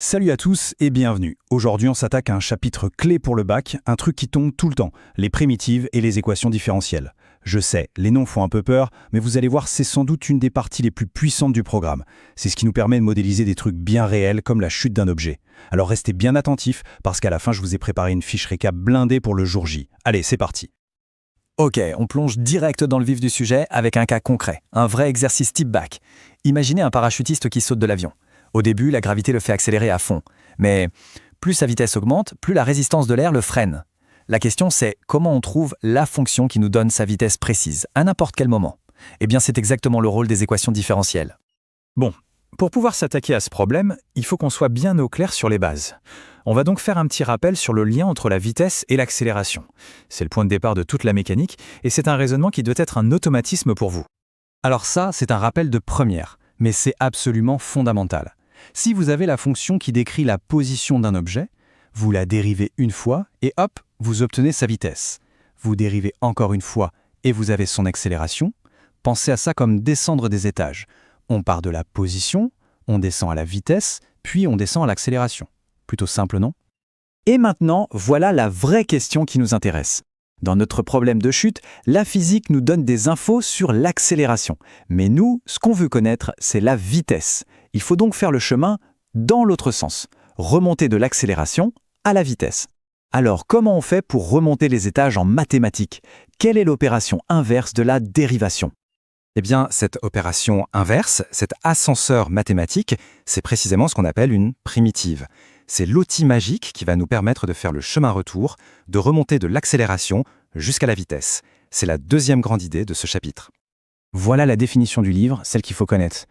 Salut à tous et bienvenue. Aujourd'hui, on s'attaque à un chapitre clé pour le bac, un truc qui tombe tout le temps, les primitives et les équations différentielles. Je sais, les noms font un peu peur, mais vous allez voir, c'est sans doute une des parties les plus puissantes du programme. C'est ce qui nous permet de modéliser des trucs bien réels comme la chute d'un objet. Alors restez bien attentifs, parce qu'à la fin, je vous ai préparé une fiche récap blindée pour le jour J. Allez, c'est parti. Ok, on plonge direct dans le vif du sujet avec un cas concret, un vrai exercice type bac. Imaginez un parachutiste qui saute de l'avion. Au début, la gravité le fait accélérer à fond. Mais plus sa vitesse augmente, plus la résistance de l'air le freine. La question c'est comment on trouve la fonction qui nous donne sa vitesse précise, à n'importe quel moment. Eh bien c'est exactement le rôle des équations différentielles. Bon, pour pouvoir s'attaquer à ce problème, il faut qu'on soit bien au clair sur les bases. On va donc faire un petit rappel sur le lien entre la vitesse et l'accélération. C'est le point de départ de toute la mécanique, et c'est un raisonnement qui doit être un automatisme pour vous. Alors ça, c'est un rappel de première, mais c'est absolument fondamental. Si vous avez la fonction qui décrit la position d'un objet, vous la dérivez une fois et hop, vous obtenez sa vitesse. Vous dérivez encore une fois et vous avez son accélération. Pensez à ça comme descendre des étages. On part de la position, on descend à la vitesse, puis on descend à l'accélération. Plutôt simple, non? Et maintenant, voilà la vraie question qui nous intéresse. Dans notre problème de chute, la physique nous donne des infos sur l'accélération. Mais nous, ce qu'on veut connaître, c'est la vitesse. Il faut donc faire le chemin dans l'autre sens, remonter de l'accélération à la vitesse. Alors, comment on fait pour remonter les étages en mathématiques? Quelle est l'opération inverse de la dérivation? Eh bien, cette opération inverse, cet ascenseur mathématique, c'est précisément ce qu'on appelle une primitive. C'est l'outil magique qui va nous permettre de faire le chemin retour, de remonter de l'accélération jusqu'à la vitesse. C'est la deuxième grande idée de ce chapitre. Voilà la définition du livre, celle qu'il faut connaître.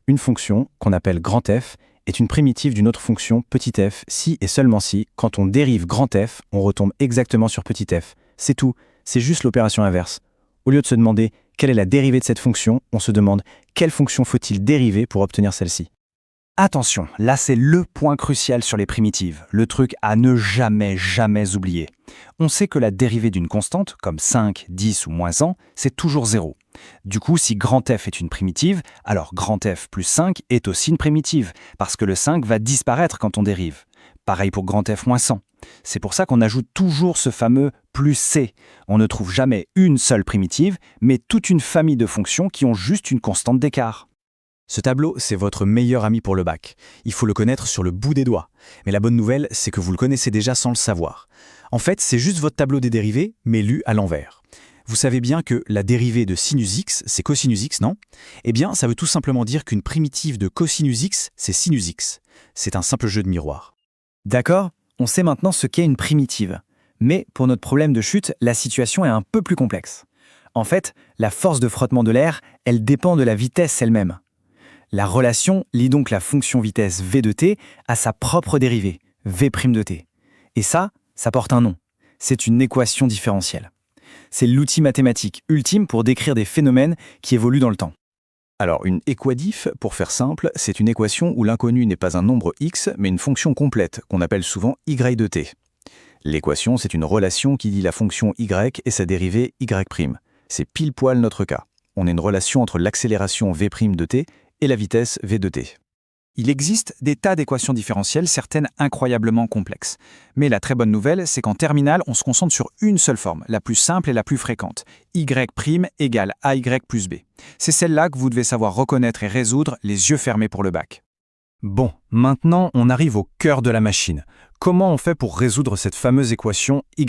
Une fonction, qu'on appelle grand F, est une primitive d'une autre fonction, petit f, si et seulement si, quand on dérive grand F, on retombe exactement sur petit f. C'est tout, c'est juste l'opération inverse. Au lieu de se demander quelle est la dérivée de cette fonction, on se demande quelle fonction faut-il dériver pour obtenir celle-ci. Attention, là c'est le point crucial sur les primitives, le truc à ne jamais oublier. On sait que la dérivée d'une constante, comme 5, 10 ou moins 1, c'est toujours 0. Du coup, si grand F est une primitive, alors grand F plus 5 est aussi une primitive, parce que le 5 va disparaître quand on dérive. Pareil pour grand F moins 100. C'est pour ça qu'on ajoute toujours ce fameux plus C. On ne trouve jamais une seule primitive, mais toute une famille de fonctions qui ont juste une constante d'écart. Ce tableau, c'est votre meilleur ami pour le bac. Il faut le connaître sur le bout des doigts. Mais la bonne nouvelle, c'est que vous le connaissez déjà sans le savoir. En fait, c'est juste votre tableau des dérivées, mais lu à l'envers. Vous savez bien que la dérivée de sinus x, c'est cosinus x, non? Eh bien, ça veut tout simplement dire qu'une primitive de cosinus x, c'est sinus x. C'est un simple jeu de miroir. D'accord? On sait maintenant ce qu'est une primitive. Mais pour notre problème de chute, la situation est un peu plus complexe. En fait, la force de frottement de l'air, elle dépend de la vitesse elle-même. La relation lie donc la fonction vitesse v de t à sa propre dérivée, v' de t. Et ça porte un nom. C'est une équation différentielle. C'est l'outil mathématique ultime pour décrire des phénomènes qui évoluent dans le temps. Alors, une équadif, pour faire simple, c'est une équation où l'inconnu n'est pas un nombre x, mais une fonction complète, qu'on appelle souvent y de t. L'équation, c'est une relation qui lie la fonction y et sa dérivée y'. C'est pile poil notre cas. On a une relation entre l'accélération v' de t et la vitesse v de t. Il existe des tas d'équations différentielles, certaines incroyablement complexes. Mais la très bonne nouvelle, c'est qu'en terminale, on se concentre sur une seule forme, la plus simple et la plus fréquente. y' égale ay plus b. C'est celle-là que vous devez savoir reconnaître et résoudre les yeux fermés pour le bac. Bon, maintenant on arrive au cœur de la machine. Comment on fait pour résoudre cette fameuse équation y'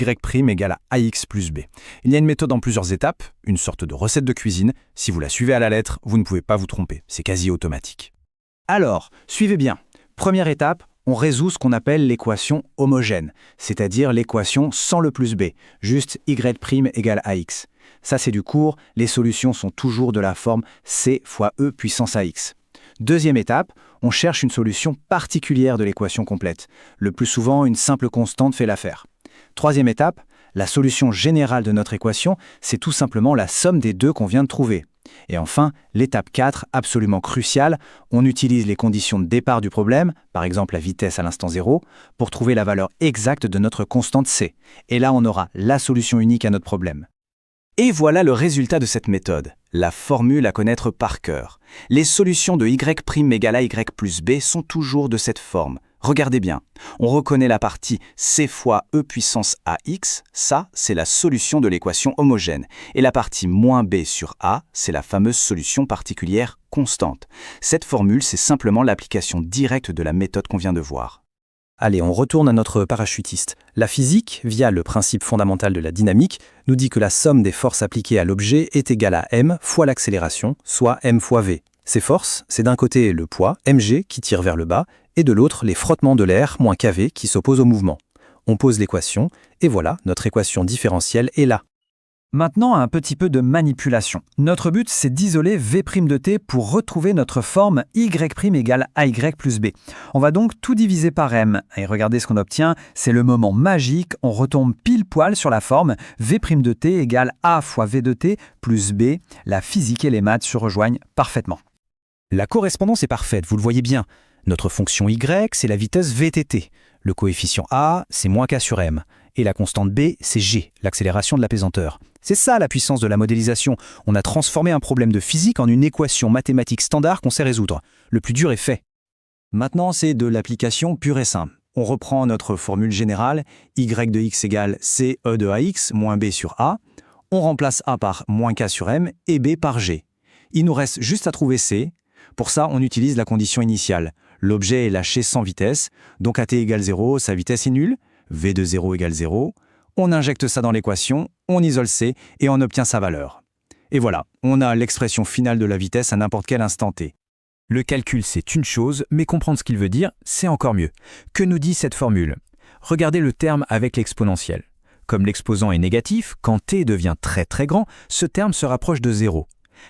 égale ax plus b? Il y a une méthode en plusieurs étapes, une sorte de recette de cuisine. Si vous la suivez à la lettre, vous ne pouvez pas vous tromper, c'est quasi automatique. Alors, suivez bien. Première étape, on résout ce qu'on appelle l'équation homogène, c'est-à-dire l'équation sans le plus b, juste y' égale ax. Ça c'est du cours, les solutions sont toujours de la forme c fois e puissance ax. Deuxième étape, on cherche une solution particulière de l'équation complète. Le plus souvent, une simple constante fait l'affaire. Troisième étape, la solution générale de notre équation, c'est tout simplement la somme des deux qu'on vient de trouver. Et enfin, l'étape 4, absolument cruciale, on utilise les conditions de départ du problème, par exemple la vitesse à l'instant 0, pour trouver la valeur exacte de notre constante c. Et là, on aura la solution unique à notre problème. Et voilà le résultat de cette méthode, la formule à connaître par cœur. Les solutions de y' égale ay plus b sont toujours de cette forme. Regardez bien, on reconnaît la partie c fois e puissance ax, ça c'est la solution de l'équation homogène, et la partie moins b sur a, c'est la fameuse solution particulière constante. Cette formule, c'est simplement l'application directe de la méthode qu'on vient de voir. Allez, on retourne à notre parachutiste. La physique, via le principe fondamental de la dynamique, nous dit que la somme des forces appliquées à l'objet est égale à m fois l'accélération, soit m fois v. Ces forces, c'est d'un côté le poids, mg, qui tire vers le bas, et de l'autre les frottements de l'air, moins kv, qui s'opposent au mouvement. On pose l'équation, et voilà, notre équation différentielle est là. Maintenant, un petit peu de manipulation. Notre but, c'est d'isoler V' de t pour retrouver notre forme y' égale ay plus b. On va donc tout diviser par m. Et regardez ce qu'on obtient, c'est le moment magique. On retombe pile poil sur la forme V' de t égale a fois V de t plus b. La physique et les maths se rejoignent parfaitement. La correspondance est parfaite, vous le voyez bien. Notre fonction y, c'est la vitesse vtt. Le coefficient a, c'est moins k sur m. Et la constante b, c'est g, l'accélération de l'apesanteur. C'est ça la puissance de la modélisation. On a transformé un problème de physique en une équation mathématique standard qu'on sait résoudre. Le plus dur est fait. Maintenant, c'est de l'application pure et simple. On reprend notre formule générale, y de x égale c e de ax moins b sur a. On remplace a par moins k sur m et b par g. Il nous reste juste à trouver c. Pour ça, on utilise la condition initiale. L'objet est lâché sans vitesse, donc à t égale 0, sa vitesse est nulle, v de 0 égale 0. On injecte ça dans l'équation, on isole c et on obtient sa valeur. Et voilà, on a l'expression finale de la vitesse à n'importe quel instant t. Le calcul, c'est une chose, mais comprendre ce qu'il veut dire, c'est encore mieux. Que nous dit cette formule? Regardez le terme avec l'exponentielle. Comme l'exposant est négatif, quand t devient très très grand, ce terme se rapproche de 0.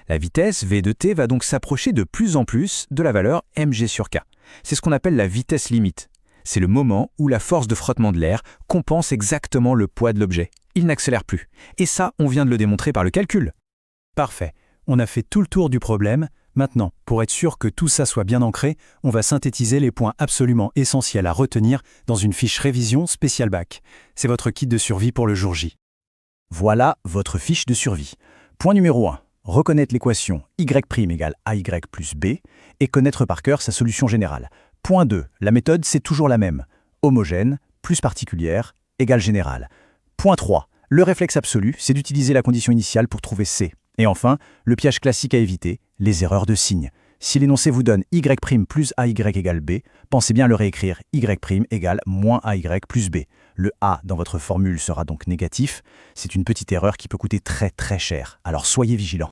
La vitesse v de t va donc s'approcher de plus en plus de la valeur mg sur k. C'est ce qu'on appelle la vitesse limite. C'est le moment où la force de frottement de l'air compense exactement le poids de l'objet. Il n'accélère plus. Et ça, on vient de le démontrer par le calcul. Parfait. On a fait tout le tour du problème. Maintenant, pour être sûr que tout ça soit bien ancré, on va synthétiser les points absolument essentiels à retenir dans une fiche révision spéciale bac. C'est votre kit de survie pour le jour J. Voilà votre fiche de survie. Point numéro 1. Reconnaître l'équation y' égale ay plus b et connaître par cœur sa solution générale. Point 2. La méthode, c'est toujours la même. Homogène, plus particulière, égale générale. Point 3. Le réflexe absolu, c'est d'utiliser la condition initiale pour trouver c. Et enfin, le piège classique à éviter, les erreurs de signe. Si l'énoncé vous donne y' plus ay égale b, pensez bien à le réécrire y' égale moins ay plus b. Le a dans votre formule sera donc négatif. C'est une petite erreur qui peut coûter très très cher. Alors soyez vigilants.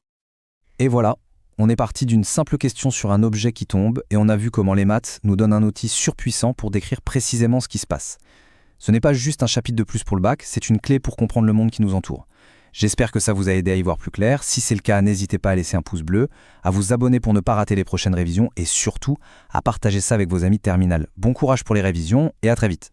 Et voilà, on est parti d'une simple question sur un objet qui tombe et on a vu comment les maths nous donnent un outil surpuissant pour décrire précisément ce qui se passe. Ce n'est pas juste un chapitre de plus pour le bac, c'est une clé pour comprendre le monde qui nous entoure. J'espère que ça vous a aidé à y voir plus clair. Si c'est le cas, n'hésitez pas à laisser un pouce bleu, à vous abonner pour ne pas rater les prochaines révisions et surtout à partager ça avec vos amis de terminale. Bon courage pour les révisions et à très vite.